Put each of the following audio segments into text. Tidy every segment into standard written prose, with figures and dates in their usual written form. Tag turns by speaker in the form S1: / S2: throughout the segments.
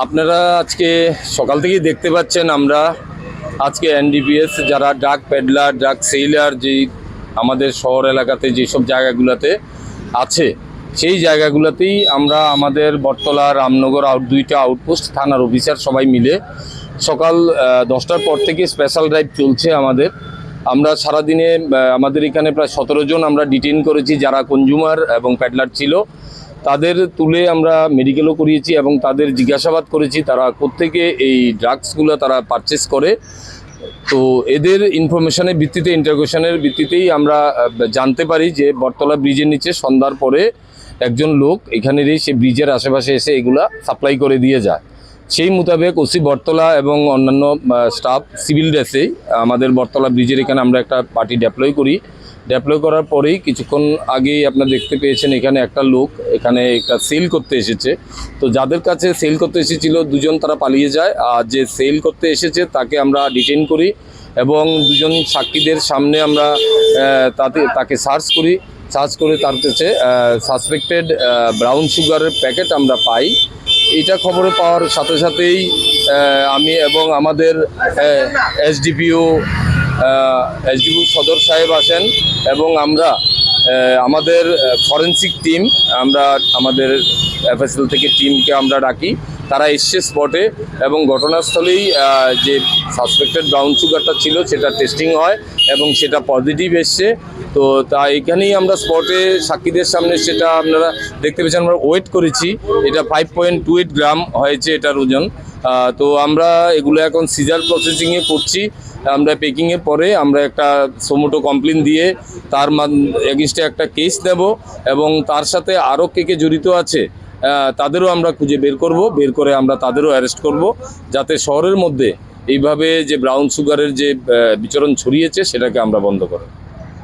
S1: আপনারা আজকে সকাল থেকেই দেখতে পাচ্ছেন আমরা আজকে এনডিপিএস যারা ড্রাগ পেডলার ড্রাগ সেলার যেই আমাদের শহর এলাকাতে যেসব জায়গাগুলোতে আছে সেই জায়গাগুলোতেই আমরা আমাদের বটতলা রামনগর দুইটা আউটপোস্ট থানার অফিসার সবাই মিলে সকাল 10টার পর থেকে স্পেশাল ড্রাইভ চলছে আমাদের। আমরা সারাদিনে আমাদের এখানে প্রায় 17 জন আমরা ডিটেইন করেছি যারা কনজিউমার এবং পেডলার ছিল। তাদের তুলে আমরা মেডিকেলও করিয়েছি এবং তাদের জিজ্ঞাসাবাদ করেছি তারা কোত্থেকে এই ড্রাগসগুলো তারা পারচেস করে। তো এদের ইনফরমেশনের ভিত্তিতে ইন্টারোগেশনের ভিত্তিতেই আমরা জানতে পারি যে বটতলা ব্রিজের নিচে সন্ধ্যার পরে একজন লোক এখানেরই সে ব্রিজের আশেপাশে এসে এগুলা সাপ্লাই করে দিয়ে যায়। সেই মোতাবেক ওসি বটতলা এবং অন্যান্য স্টাফ সিভিল ড্রেসেই আমাদের বটতলা ব্রিজের এখানে আমরা একটা পার্টি ডেপ্লয় করি। ডেপ্লয় করার পরেই কিছুক্ষণ আগেই আপনারা দেখতে পেয়েছেন এখানে একটা লোক এখানে একটা সেল করতে এসেছে। তো যাদের কাছে সেল করতে এসেছিল দুজন তারা পালিয়ে যায়, আর যে সেল করতে এসেছে তাকে আমরা ডিটেইন করি এবং দুজন সাক্ষীদের সামনে আমরা তাকে সার্চ করে তার কাছে সাসপেক্টেড ব্রাউন সুগারের প্যাকেট আমরা পাই। এটা খবরে পাওয়ার সাথে সাথেই আমি এবং আমাদের এসডিপিও সদর সাহেব আসেন এবং আমরা আমাদের ফরেন্সিক টিম আমরা আমাদের এফএসএল থেকে টিমকে আমরা ডাকি। তারা এসছে স্পটে এবং ঘটনাস্থলেই যে সাসপেক্টেড ব্রাউন সুগারটা ছিল সেটা টেস্টিং হয় এবং সেটা পজিটিভ এসছে। তো তা এখানেই আমরা স্পটে সাক্ষীদের সামনে সেটা আপনারা দেখতে পেয়েছেন আমরা ওয়েট করেছি। এটা 5.28 গ্রাম হয়েছে এটার ওজন। তো আমরা এগুলো এখন সিজার প্রসেসিংয়ে করছি। আমরা পেকিংয়ের পরে আমরা একটা সোমোটো কমপ্লেন দিয়ে তার এগেইনস্টে একটা কেস নেব এবং তার সাথে আরও কে জড়িত আছে তাদেরও আমরা খুঁজে বের করে আমরা তাদেরও অ্যারেস্ট করব, যাতে শহরের মধ্যে এইভাবে যে ব্রাউন সুগারের যে বিচরণ ছড়িয়েছে সেটাকে আমরা বন্ধ করব।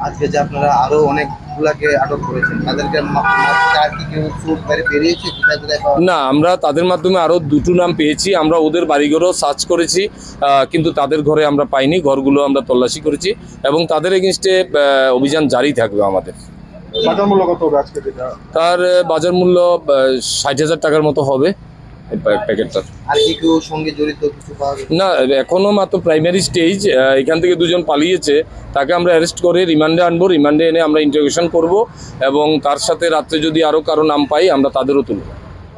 S2: আজকে যে আপনারা আরো অনেকগুলাকে আটক করেছেন তাদেরকে আর কি কেউ বেরিয়েছে?
S1: না, আমরা তাদের মাধ্যমে আরও 2টো নাম পেয়েছি। আমরা ওদের বাড়িঘরও সার্চ করেছি কিন্তু তাদের ঘরে আমরা পাইনি। ঘরগুলো আমরা তল্লাশি করেছি এবং তাদের এগেইনস্টে অভিযান জারি থাকবে আমাদের।
S2: বাজার মূল্য কত হবে আজকে?
S1: তার বাজার মূল্য 60,000 টাকার মতো হবে প্যাকেটটার।
S2: আর কি কেউ সঙ্গে জড়িত কিছু পাওয়া গেছে?
S1: না, এখনো মাত্র প্রাইমারি স্টেজ। এখান থেকে দুজন পালিয়েছে, তাকে আমরা অ্যারেস্ট করে রিমান্ডে আনবো। রিমান্ডে এনে আমরা ইন্টারোগেশন করব এবং তার সাথে রাত্রে যদি আরও কারো নাম পাই আমরা তাদেরও তুলব।